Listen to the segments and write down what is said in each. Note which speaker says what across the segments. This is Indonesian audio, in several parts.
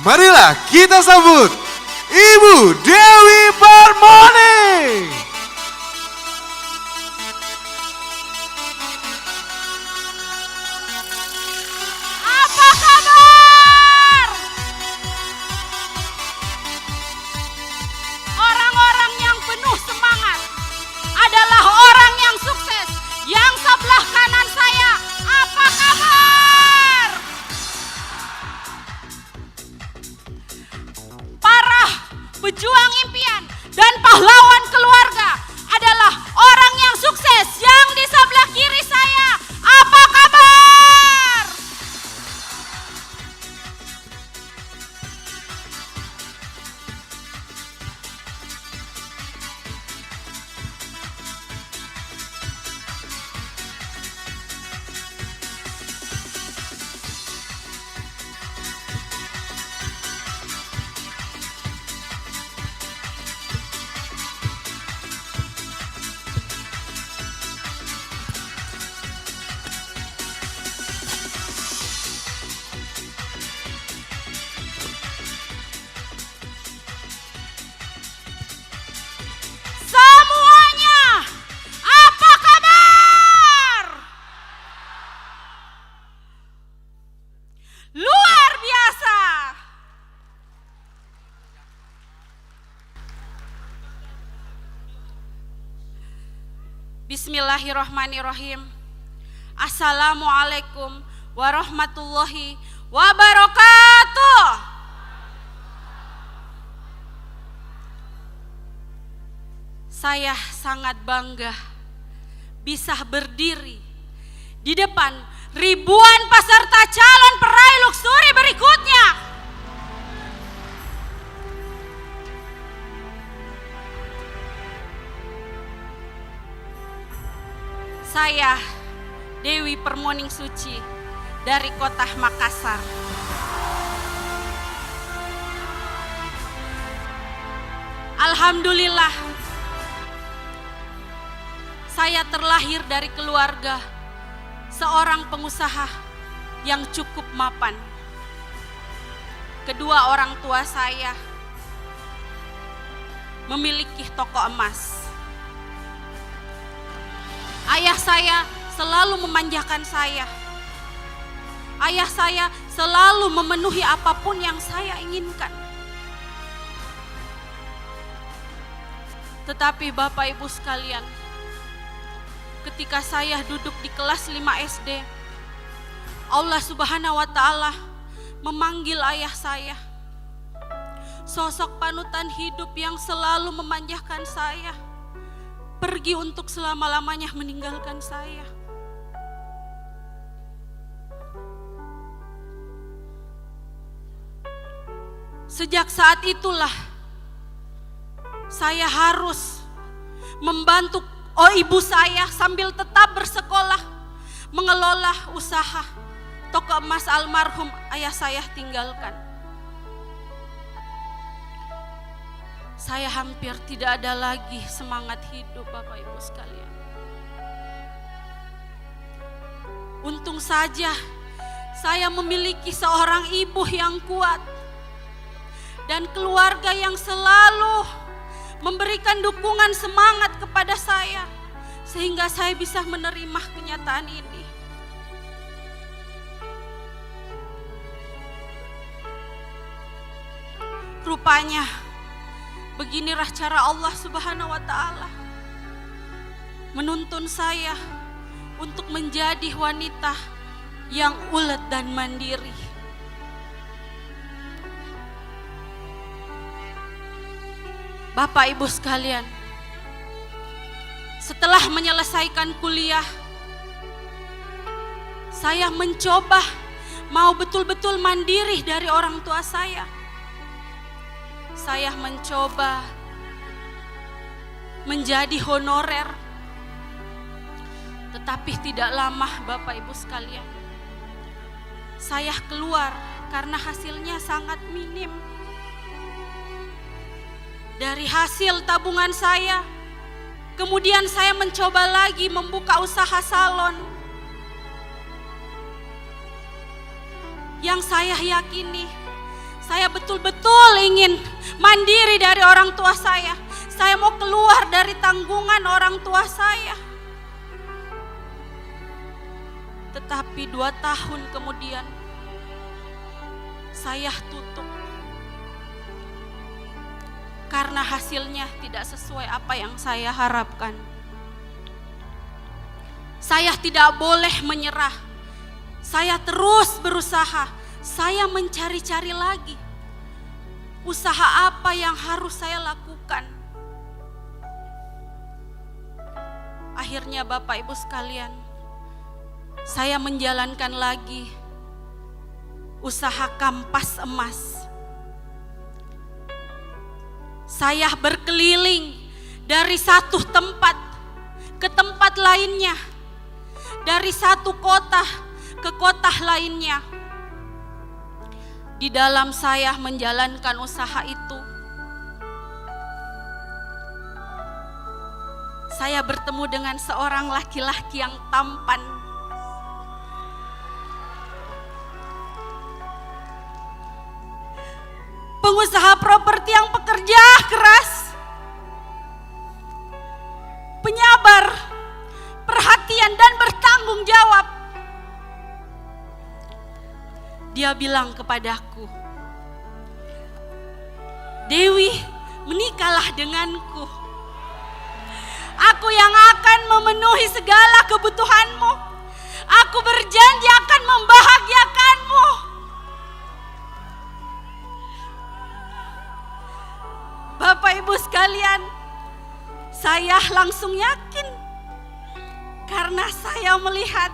Speaker 1: Marilah kita sambut Ibu Dewi Parmani.
Speaker 2: Apa kabar? Orang-orang yang penuh semangat adalah orang yang sukses. Yang sebelah kanan saya, apa kabar? Para pejuang impian dan pahlawan keluarga adalah orang yang sukses. Yang di sebelah kiri saya, apa kabar? Semuanya, apa kabar? Luar biasa. Bismillahirrahmanirrahim. Assalamualaikum warahmatullahi wabarakatuh. Saya sangat bangga bisa berdiri di depan ribuan peserta calon peraih luxury berikutnya. Saya Dewi Permoning Suci dari kota Makassar. Alhamdulillah, saya terlahir dari keluarga seorang pengusaha yang cukup mapan. Kedua orang tua saya memiliki toko emas. Ayah saya selalu memanjakan saya. Ayah saya selalu memenuhi apapun yang saya inginkan. Tetapi Bapak Ibu sekalian, ketika saya duduk di kelas 5 SD, Allah Subhanahu wa Ta'ala memanggil ayah saya, sosok panutan hidup yang selalu memanjakan saya, pergi untuk selama-lamanya meninggalkan saya. Sejak saat itulah saya harus membantu ibu saya sambil tetap bersekolah, mengelola usaha toko emas almarhum ayah saya tinggalkan. Saya hampir tidak ada lagi semangat hidup, Bapak Ibu sekalian. Untung saja saya memiliki seorang ibu yang kuat dan keluarga yang selalu memberikan dukungan semangat kepada saya sehingga saya bisa menerima kenyataan ini. Rupanya beginilah cara Allah Subhanahu wa Ta'ala menuntun saya untuk menjadi wanita yang ulet dan mandiri. Bapak Ibu sekalian, setelah menyelesaikan kuliah, saya mencoba mau betul-betul mandiri dari orang tua saya. Saya mencoba menjadi honorer, tetapi tidak lama Bapak Ibu sekalian, saya keluar karena hasilnya sangat minim. Dari hasil tabungan saya, kemudian saya mencoba lagi membuka usaha salon. Yang saya yakini Saya betul-betul ingin mandiri dari orang tua saya. Saya mau keluar dari tanggungan orang tua saya. Tetapi 2 tahun kemudian saya tutup. Karena hasilnya tidak sesuai apa yang saya harapkan. Saya tidak boleh menyerah. Saya terus berusaha. Saya mencari-cari lagi. Usaha apa yang harus saya lakukan? Akhirnya Bapak Ibu sekalian, saya menjalankan lagi usaha kampas emas. Saya berkeliling dari satu tempat ke tempat lainnya, dari satu kota ke kota lainnya. Di dalam saya menjalankan usaha itu, saya bertemu dengan seorang laki-laki yang tampan. Pengusaha properti yang pekerja keras, penyabar, perhatian dan bertanggung jawab. Dia bilang kepadaku, "Dewi, menikahlah denganku. Aku yang akan memenuhi segala kebutuhanmu. Aku berjanji akan membahagiakanmu." Bapak Ibu sekalian, saya langsung yakin karena saya melihat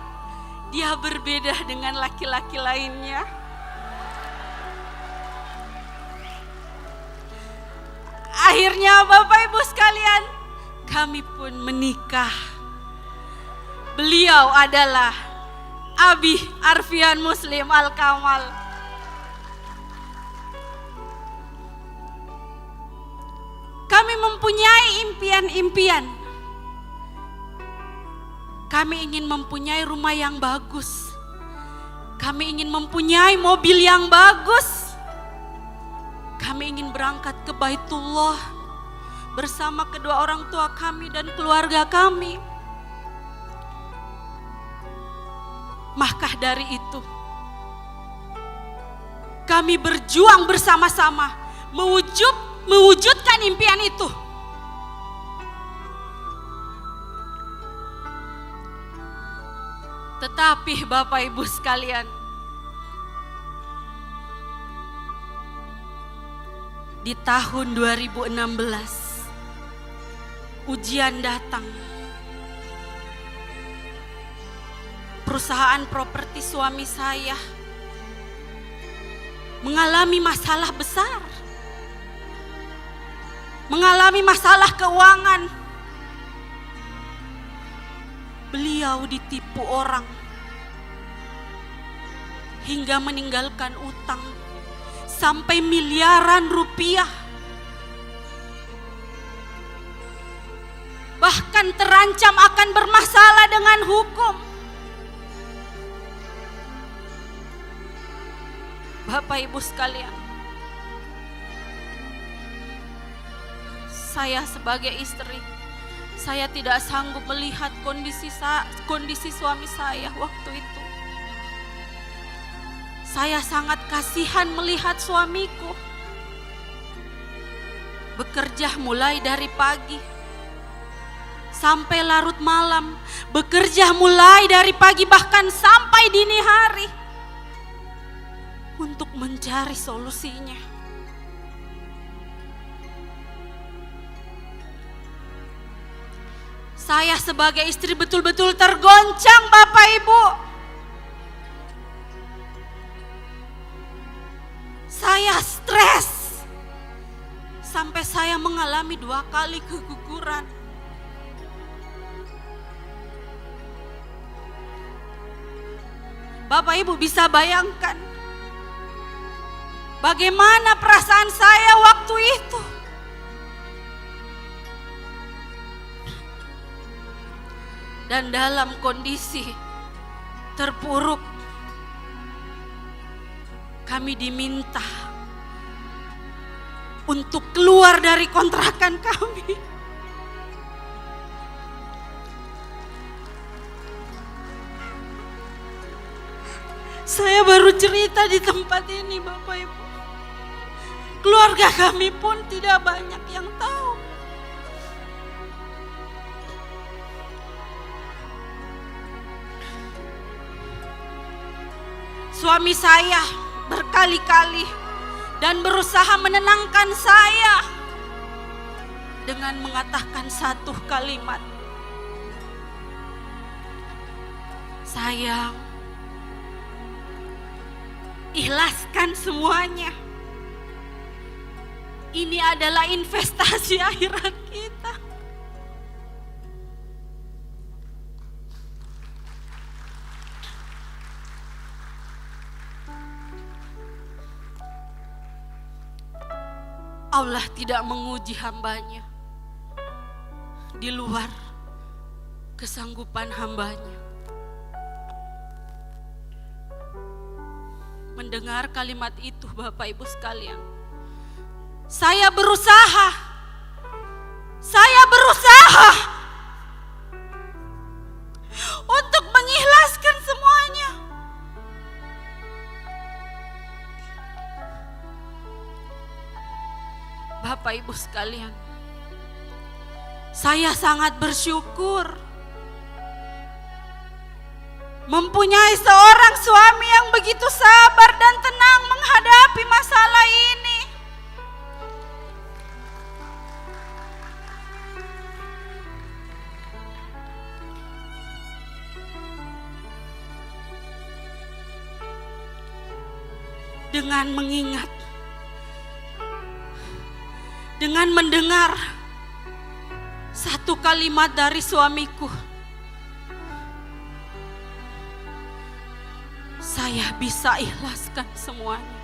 Speaker 2: dia berbeda dengan laki-laki lainnya. Akhirnya Bapak Ibu sekalian, kami pun menikah. Beliau adalah Abi Arfian Muslim Al-Kamal. Kami mempunyai impian-impian. Kami ingin mempunyai rumah yang bagus. Kami ingin mempunyai mobil yang bagus. Kami ingin berangkat ke Baitullah bersama kedua orang tua kami dan keluarga kami. Maka dari itu, kami berjuang bersama-sama mewujudkan impian itu. Tetapi Bapak Ibu sekalian, di tahun 2016 ujian datang. Perusahaan properti suami saya mengalami masalah besar. Mengalami masalah keuangan. Beliau ditipu orang hingga meninggalkan utang sampai miliaran rupiah. Bahkan terancam akan bermasalah dengan hukum. Bapak Ibu sekalian, saya sebagai istri, saya tidak sanggup melihat kondisi suami saya waktu itu. Saya sangat kasihan melihat suamiku bekerja mulai dari pagi sampai larut malam, bekerja mulai dari pagi bahkan sampai dini hari untuk mencari solusinya. Saya sebagai istri betul-betul tergoncang, Bapak Ibu. Saya stres sampai saya mengalami 2 kali keguguran. Bapak Ibu bisa bayangkan bagaimana perasaan saya waktu itu. Dan dalam kondisi terpuruk, kami diminta untuk keluar dari kontrakan kami. Saya baru cerita di tempat ini, Bapak Ibu. Keluarga kami pun tidak banyak yang tahu. Suami saya berkali-kali dan berusaha menenangkan saya dengan mengatakan satu kalimat. Sayang, ikhlaskan semuanya. Ini adalah investasi akhirat kita. Allah tidak menguji hambanya di luar kesanggupan hambanya. Mendengar kalimat itu, Bapak Ibu sekalian, saya berusaha untuk mengikhlaskan semuanya. Bapak Ibu sekalian, saya sangat bersyukur mempunyai seorang suami yang begitu sabar dan tenang menghadapi masalah ini. Dengan mengingat, dengan mendengar satu kalimat dari suamiku, saya bisa ikhlaskan semuanya.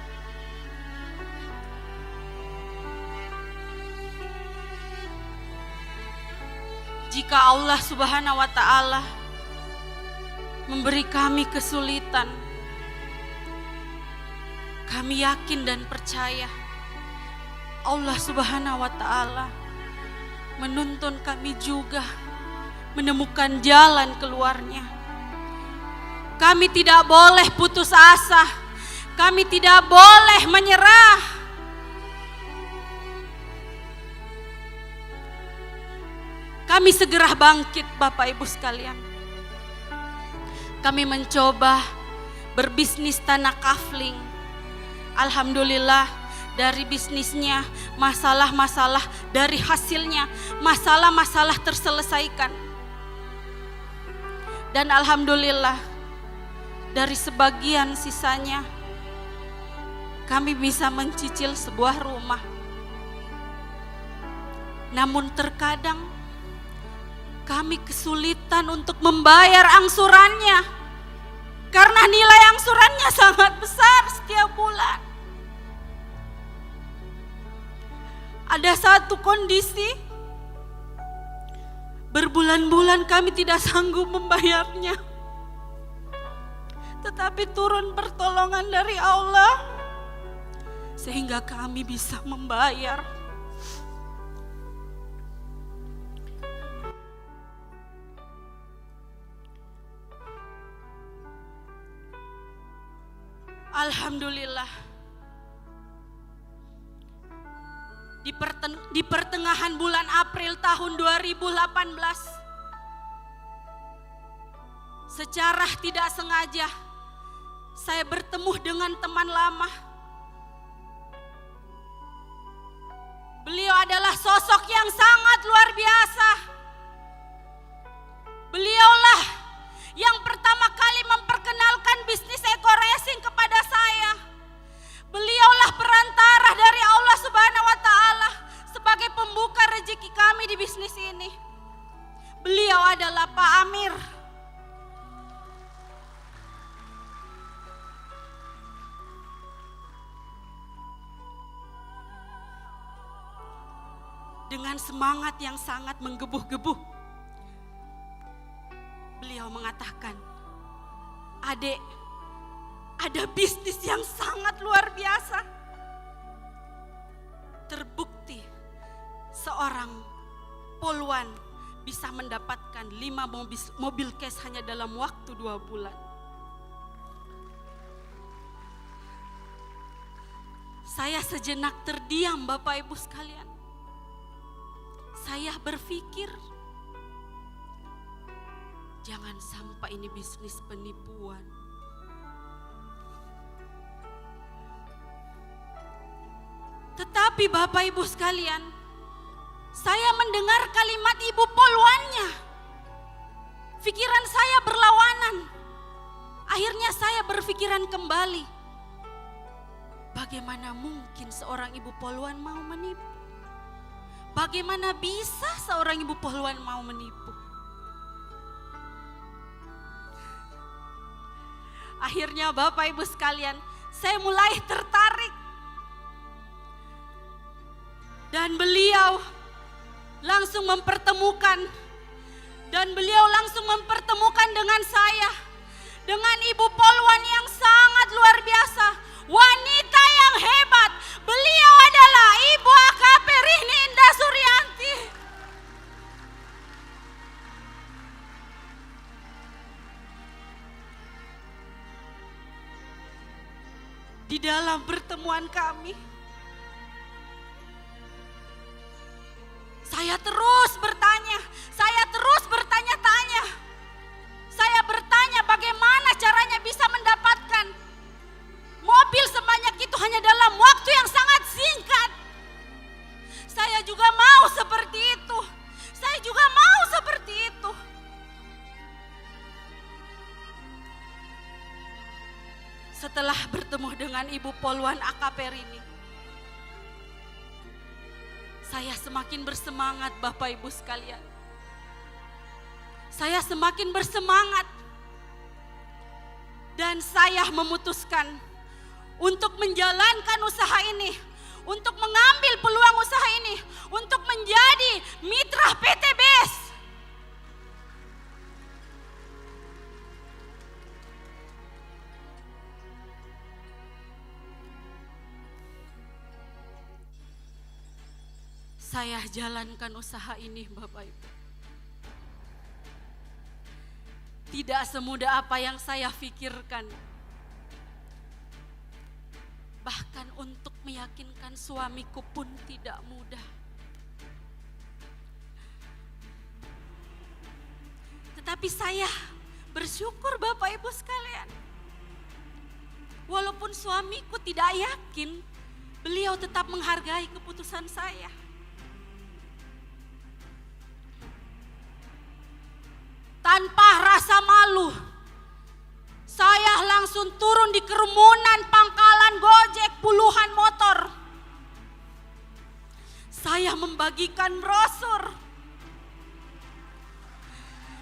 Speaker 2: Jika Allah Subhanahu wa Ta'ala memberi kami kesulitan, kami yakin dan percaya Allah Subhanahu wa Ta'ala menuntun kami juga menemukan jalan keluarnya. Kami tidak boleh putus asa, kami tidak boleh menyerah. Kami segera bangkit, Bapak Ibu sekalian. Kami mencoba berbisnis tanah kafling. Alhamdulillah, dari bisnisnya masalah-masalah, dari hasilnya masalah-masalah terselesaikan. Dan alhamdulillah, dari sebagian sisanya kami bisa mencicil sebuah rumah. Namun terkadang kami kesulitan untuk membayar angsurannya karena nilai angsurannya sangat besar setiap bulan. Ada satu kondisi, berbulan-bulan kami tidak sanggup membayarnya. Tetapi turun pertolongan dari Allah, sehingga kami bisa membayar. Alhamdulillah. Di pertengahan bulan April tahun 2018, secara tidak sengaja saya bertemu dengan teman lama. Beliau adalah sosok yang sangat luar biasa. Beliaulah yang pertama kali memperkenalkan bisnis Eko Racing kepada saya. Beliaulah perantara dari Allah Subhanahu wa Ta'ala sebagai pembuka rezeki kami di bisnis ini. Beliau adalah Pak Amir. Dengan semangat yang sangat menggebu-gebu, beliau mengatakan, "Adek, ada bisnis yang sangat luar biasa. Terbukti seorang poluan bisa mendapatkan 5 mobil cash hanya dalam waktu 2 bulan. Saya sejenak terdiam, Bapak Ibu sekalian. Saya berpikir, jangan sampai ini bisnis penipuan. Tetapi Bapak Ibu sekalian, saya mendengar kalimat ibu poluannya. Pikiran saya berlawanan. Akhirnya saya berpikiran kembali. Bagaimana mungkin seorang ibu poluan mau menipu? Bagaimana bisa seorang ibu poluan mau menipu? Akhirnya Bapak Ibu sekalian, saya mulai tertarik. Dan beliau langsung mempertemukan dengan saya, dengan ibu poluan yang sangat luar biasa, wanita yang hebat. Beliau adalah Ibu AKP Rini Indah Suryanti. Di dalam pertemuan kami, saya terus bertanya-tanya. Saya bertanya bagaimana caranya bisa mendapatkan mobil sebanyak itu hanya dalam waktu yang sangat singkat. Saya juga mau seperti itu. Setelah bertemu dengan Ibu Poluan AKP Rini, saya semakin bersemangat, Bapak Ibu sekalian. Saya semakin bersemangat. Dan saya memutuskan untuk menjalankan usaha ini, untuk mengambil peluang usaha ini, untuk menjadi mitra PT BES. Saya jalankan usaha ini, Bapak Ibu. Tidak semudah apa yang saya pikirkan. Bahkan untuk meyakinkan suamiku pun tidak mudah. Tetapi saya bersyukur, Bapak Ibu sekalian. Walaupun suamiku tidak yakin, beliau tetap menghargai keputusan saya. Tanpa rasa malu, saya langsung turun di kerumunan pangkalan Gojek puluhan motor. Saya membagikan brosur.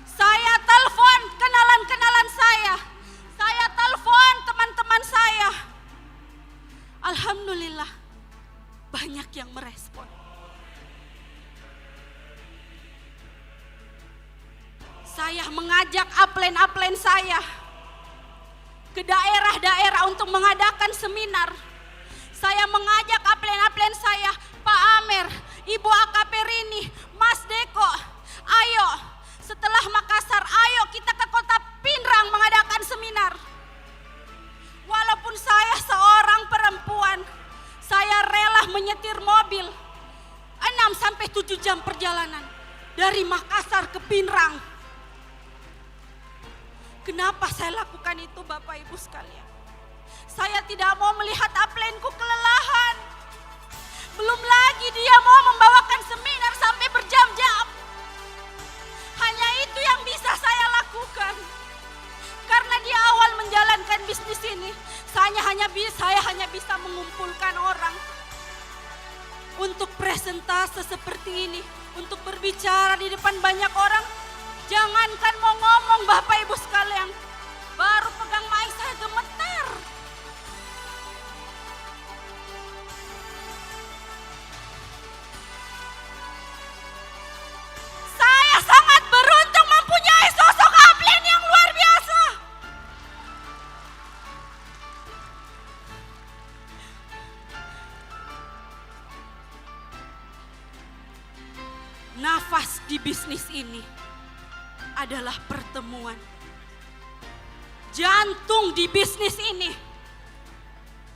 Speaker 2: Saya telepon kenalan-kenalan saya. Saya telepon teman-teman saya. Alhamdulillah, banyak yang merespon. Saya mengajak upline-upline saya ke daerah-daerah untuk mengadakan seminar. Saya mengajak upline-upline saya, Pak Amer, Ibu AKP Rini, Mas Deko, ayo setelah Makassar, ayo kita ke Kota Pinrang mengadakan seminar. Walaupun saya seorang perempuan, saya rela menyetir mobil 6-7 jam perjalanan dari Makassar ke Pinrang. Kenapa saya lakukan itu, Bapak Ibu sekalian? Saya tidak mau melihat upline-ku kelelahan. Belum lagi dia mau membawakan seminar sampai berjam-jam. Hanya itu yang bisa saya lakukan. Karena di awal menjalankan bisnis ini, saya hanya bisa mengumpulkan orang untuk presentase seperti ini, untuk berbicara di depan banyak orang. Jangankan mau ngomong, Bapak Ibu sekalian, baru pegang mic saya gemetar. Saya sangat beruntung mempunyai sosok upline yang luar biasa. bisnis ini adalah pertemuan. Jantung di bisnis ini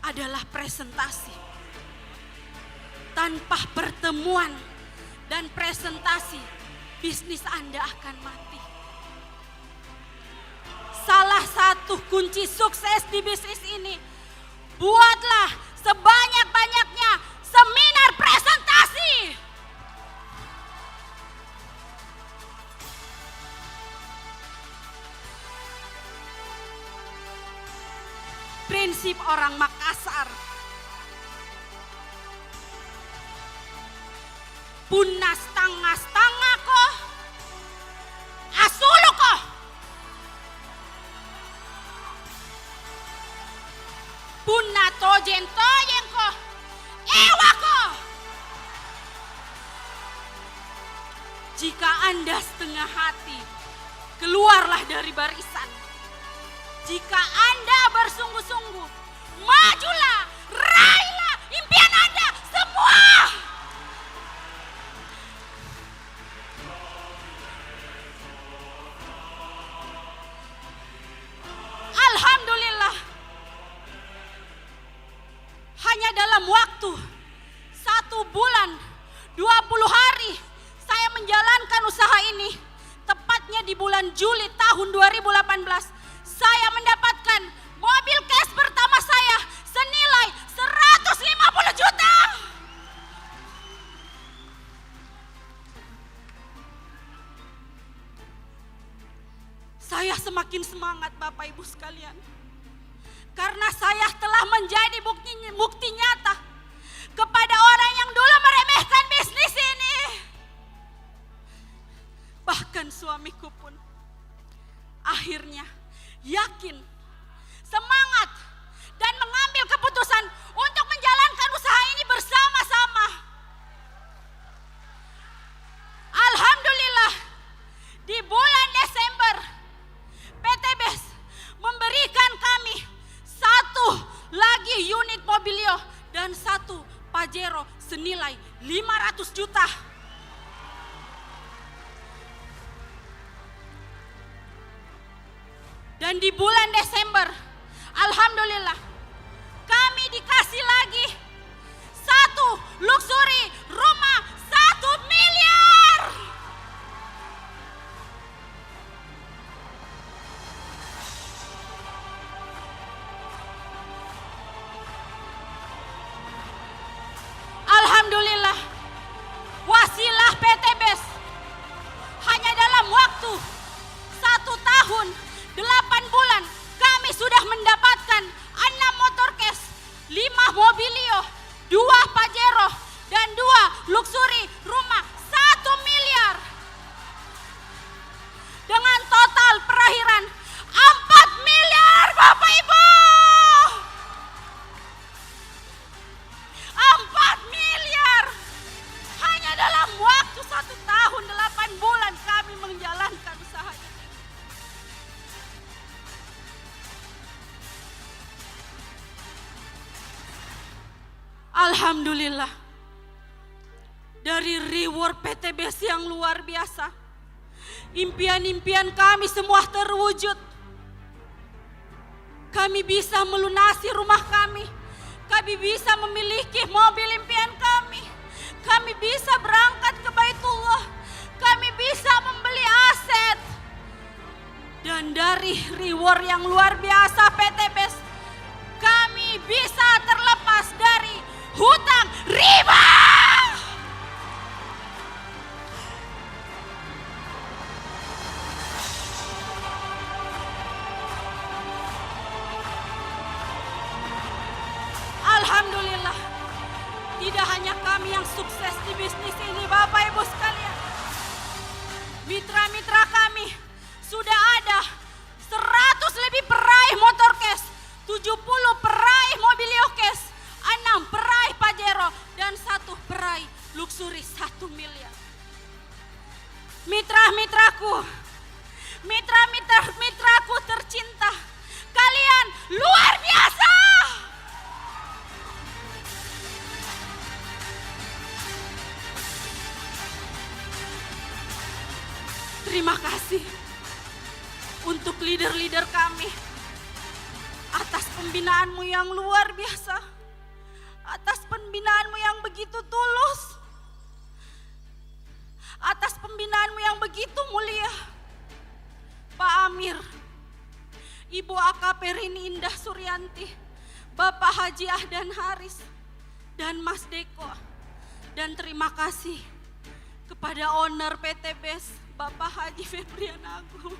Speaker 2: adalah presentasi. Tanpa pertemuan dan presentasi, bisnis Anda akan mati. Salah satu kunci sukses di bisnis ini, buatlah sebanyak-banyaknya seminar presentasi. Prinsip orang Makassar. Punna setengah-setengah ko, asulu ko. Punna tojen-tojen ko, ewa ko. Jika Anda setengah hati, keluarlah dari barisan. Jika Anda bersungguh-sungguh, majulah, raihlah impian Anda semua. Alhamdulillah, hanya dalam waktu 1 bulan 20 hari saya menjalankan usaha ini. Tepatnya di bulan Juli tahun 2018. Saya mendapatkan mobil cash pertama saya senilai 150 juta. Saya semakin semangat Bapak Ibu sekalian. Karena saya telah menjadi bukti nyata kepada orang yang dulu meremehkan bisnis ini. Bahkan suamiku pun akhirnya yakin, semangat, dan mengambil keputusan untuk menjalankan usaha ini bersama-sama. Alhamdulillah, di bulan Desember, PT BES memberikan kami 1 lagi unit Mobilio dan 1 Pajero senilai 500 juta. Dan di bulan Desember, alhamdulillah, kami dikasih lagi 1 luxury rumah 1 miliar. Alhamdulillah, wasilah PT BES hanya dalam waktu 1 tahun 8 bulan kami sudah mendapatkan 6 motor cash, 5 Mobilio, 2 Pajero, dan 2 luxury rumah 1 miliar. Dengan total perakhiran 4 miliar Bapak Ibu. 4 miliar. Hanya dalam waktu 1 tahun 8 bulan kami menjalankan usaha ini. Alhamdulillah, dari reward PT BES yang luar biasa, impian-impian kami semua terwujud. Kami bisa melunasi rumah kami bisa memiliki mobil impian kami bisa berangkat ke Baitullah, kami bisa membeli aset. Dan dari reward yang luar biasa PT BES, kami bisa terlepas dari hutang riba. Alhamdulillah, tidak hanya kami yang sukses di bisnis ini Bapak Ibu sekalian. Mitra-mitra kami sudah ada 100 lebih peraih motor cash, 70 peraih Mobilio cash, 6 peraih Pajero, dan 1 peraih luxury 1 miliar. Mitra-mitraku, mitra-mitraku tercinta, kalian luar biasa. untuk leader-leader kami. Atas pembinaanmu yang luar biasa. Atas pembinaanmu yang begitu tulus. Atas pembinaanmu yang begitu mulia. Pak Amir, Ibu AKP Rini Indah Suryanti, Bapak Haji Ahdan Haris, dan Mas Deko. Dan terima kasih kepada owner PT BES, Bapak Haji Febrian Agung,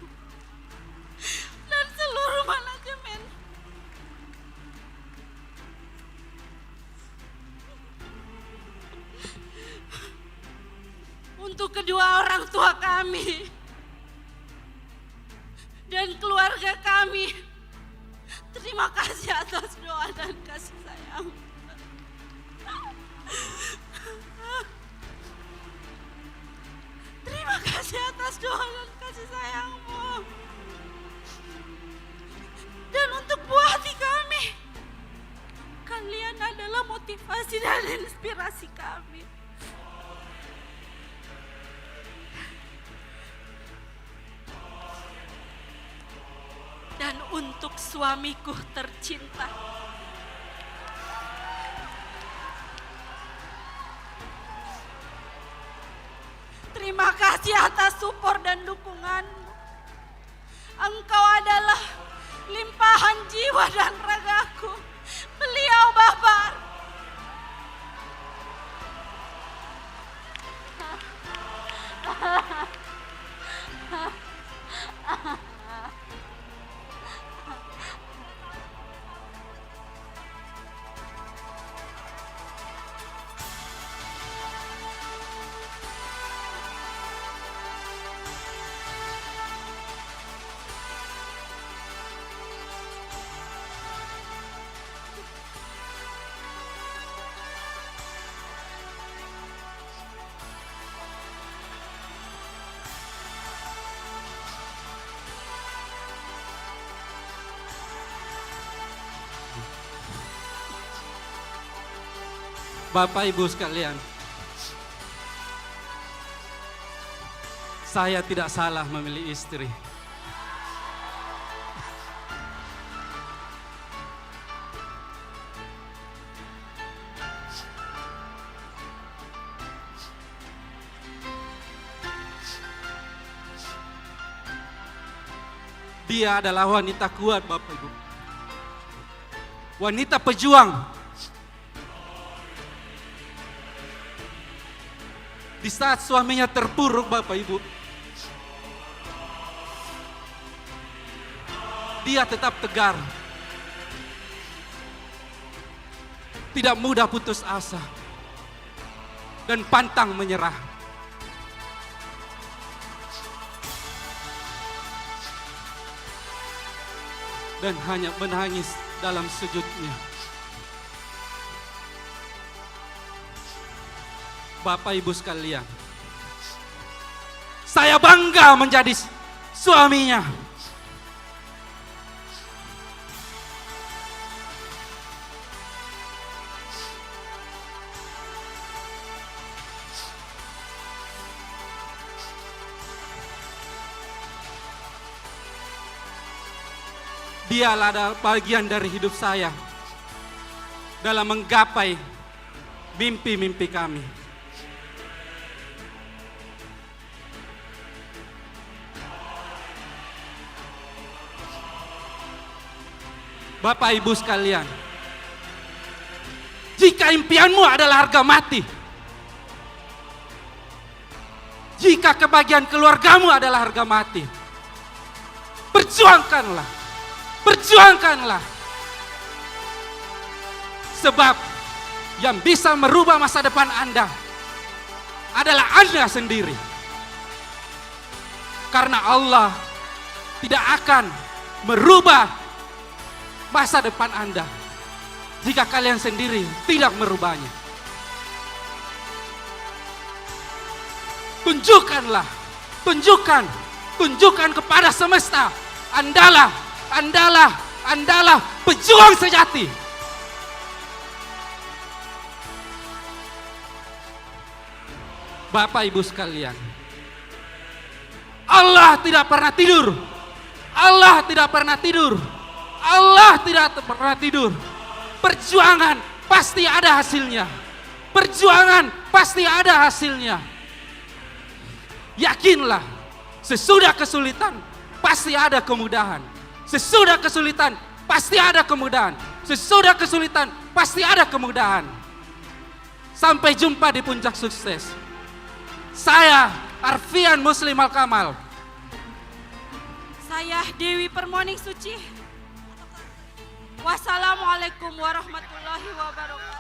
Speaker 2: dan seluruh manajemen. Untuk kedua orang tua kami dan keluarga kami, terima kasih atas doa dan kasih sayang. Terima kasih atas doa dan kasih sayangmu. Dan untuk buah hati kami, kalian adalah motivasi dan inspirasi kami. Dan untuk suamiku tercinta, terima kasih atas support dan dukunganmu. Engkau adalah limpahan jiwa dan ragaku. Beliau Bapak.
Speaker 3: Bapak Ibu sekalian, saya tidak salah memilih istri. Dia adalah wanita kuat, Bapak Ibu. Wanita pejuang. Di saat suaminya terpuruk, Bapak Ibu, dia tetap tegar. Tidak mudah putus asa dan pantang menyerah. Dan hanya menangis dalam sujudnya. Bapak Ibu sekalian, saya bangga menjadi suaminya. Dialah bagian dari hidup saya dalam menggapai mimpi-mimpi kami. Bapak Ibu sekalian, jika impianmu adalah harga mati, jika kebahagiaan keluargamu adalah harga mati, perjuangkanlah, perjuangkanlah. Sebab yang bisa merubah masa depan Anda adalah Anda sendiri. Karena Allah tidak akan merubah masa depan Anda jika kalian sendiri tidak merubahnya. Tunjukkanlah, tunjukkan kepada semesta, Andalah pejuang sejati. Bapak Ibu sekalian, Allah tidak pernah tidur, Allah tidak pernah tidur. Allah tidak pernah tidur. Perjuangan pasti ada hasilnya. Perjuangan pasti ada hasilnya. Yakinlah, sesudah kesulitan pasti ada kemudahan. Sesudah kesulitan pasti ada kemudahan. Sesudah kesulitan pasti ada kemudahan. Sampai jumpa di puncak sukses. Saya Arfian Muslim Al-Kamal.
Speaker 2: Saya Dewi Permoning Suci. Wassalamualaikum warahmatullahi wabarakatuh.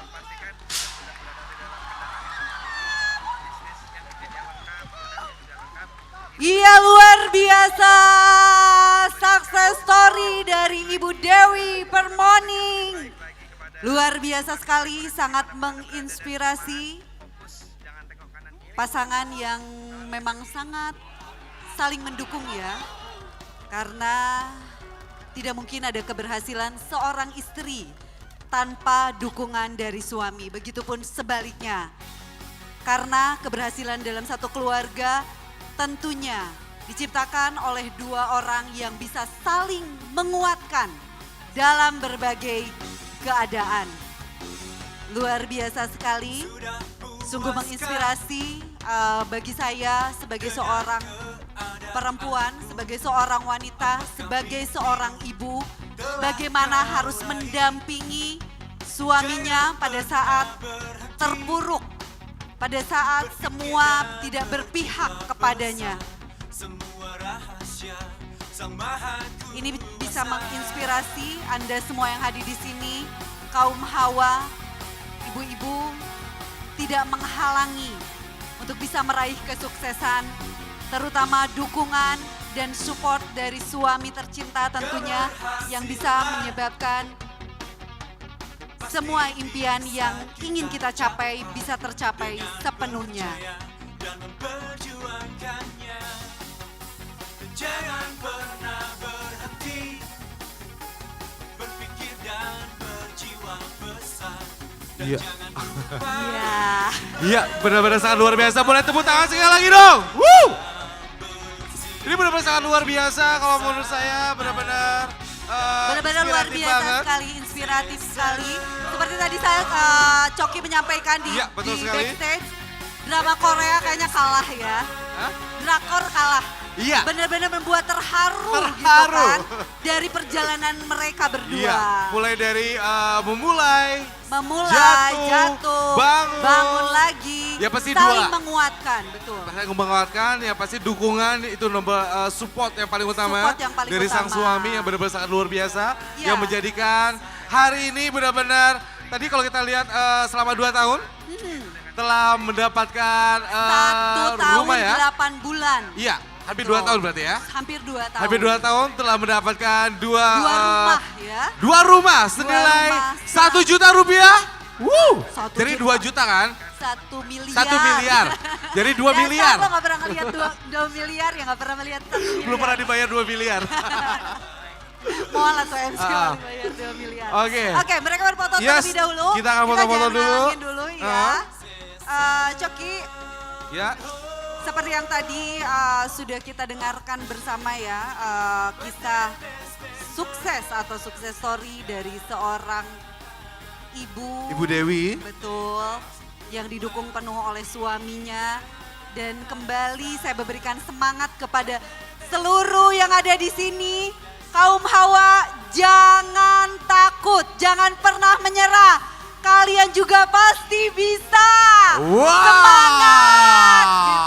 Speaker 4: Iya, luar biasa success story dari Ibu Dewi Permoning. Luar biasa sekali, sangat menginspirasi. Pasangan yang memang sangat saling mendukung ya. Karena tidak mungkin ada keberhasilan seorang istri tanpa dukungan dari suami. Begitupun sebaliknya. Karena keberhasilan dalam satu keluarga tentunya diciptakan oleh dua orang yang bisa saling menguatkan dalam berbagai keadaan. Luar biasa sekali, sungguh menginspirasi bagi saya sebagai seorang perempuan, sebagai seorang wanita, sebagai seorang ibu, bagaimana harus mendampingi suaminya pada saat terpuruk, pada saat semua tidak berpihak kepadanya. Ini bisa menginspirasi Anda semua yang hadir di sini, kaum hawa, ibu-ibu, tidak menghalangi untuk bisa meraih kesuksesan, terutama dukungan dan support dari suami tercinta tentunya yang bisa menyebabkan semua impian yang ingin kita capai bisa tercapai sepenuhnya.
Speaker 5: Jangan pernah berhenti berpikir dan berjiwa besar.
Speaker 1: Iya.
Speaker 4: Iya.
Speaker 1: Iya, benar-benar sangat luar biasa. Boleh tepuk tangan sekali lagi dong. Woo! Ini benar-benar sangat luar biasa kalau menurut saya, benar-benar
Speaker 4: Benar-benar luar
Speaker 1: inspiratif
Speaker 4: biasa
Speaker 1: banget.
Speaker 4: sekali, inspiratif sekali. Seperti tadi saya Coki menyampaikan di,
Speaker 1: Iya, betul
Speaker 4: di
Speaker 1: sekali.
Speaker 4: backstage, drama Korea kayaknya kalah ya.
Speaker 1: Hah?
Speaker 4: Drakor kalah.
Speaker 1: Iya.
Speaker 4: Benar-benar membuat terharu, gitu
Speaker 1: Terharu.
Speaker 4: kan. Dari perjalanan mereka berdua.
Speaker 1: Iya, mulai dari memulai,
Speaker 4: Memulai, jatuh, bangun lagi,
Speaker 1: Ya, pasti
Speaker 4: saling
Speaker 1: dua.
Speaker 4: menguatkan, betul.
Speaker 1: saya menguatkan ya pasti dukungan itu nomor support yang paling utama
Speaker 4: Support yang paling
Speaker 1: dari sang
Speaker 4: utama.
Speaker 1: suami yang benar-benar sangat luar biasa
Speaker 4: Iya.
Speaker 1: yang menjadikan hari ini benar-benar tadi kalau kita lihat selama 2 tahun telah mendapatkan
Speaker 4: 1 tahun
Speaker 1: rumah ya.
Speaker 4: 8 bulan.
Speaker 1: Iya, hampir
Speaker 4: Betul.
Speaker 1: 2 tahun berarti ya.
Speaker 4: Hampir 2 tahun.
Speaker 1: Hampir 2 tahun telah mendapatkan dua
Speaker 4: rumah ya.
Speaker 1: 2 rumah senilai
Speaker 4: rumah.
Speaker 1: 1 juta rupiah. Wuh.
Speaker 4: 1
Speaker 1: Jadi
Speaker 4: juta.
Speaker 1: 2 juta kan?
Speaker 4: 1 miliar.
Speaker 1: 1 miliar. Jadi 2 miliar.
Speaker 4: Lo gak pernah ngeliat 2 miliar ya, gak pernah melihat 1 miliar.
Speaker 1: Belum pernah dibayar 2 miliar.
Speaker 4: Mohon lah tuh MC
Speaker 1: Ah.
Speaker 4: dibayar 2 miliar.
Speaker 1: Oke.
Speaker 4: Oke, mereka berfoto
Speaker 1: Yes,
Speaker 4: terlebih dahulu.
Speaker 1: kita akan foto-foto
Speaker 4: jangan
Speaker 1: dulu.
Speaker 4: ngalangin dulu ya. Coki,
Speaker 1: Ya.
Speaker 4: seperti yang tadi sudah kita dengarkan bersama ya, kisah sukses atau sukses story dari seorang ibu.
Speaker 1: Ibu Dewi.
Speaker 4: Betul, yang didukung penuh oleh suaminya. Dan kembali saya memberikan semangat kepada seluruh yang ada di sini. Kaum hawa, jangan takut, jangan pernah menyerah. Kalian juga pasti bisa.
Speaker 1: Wow.
Speaker 4: Semangat gitu.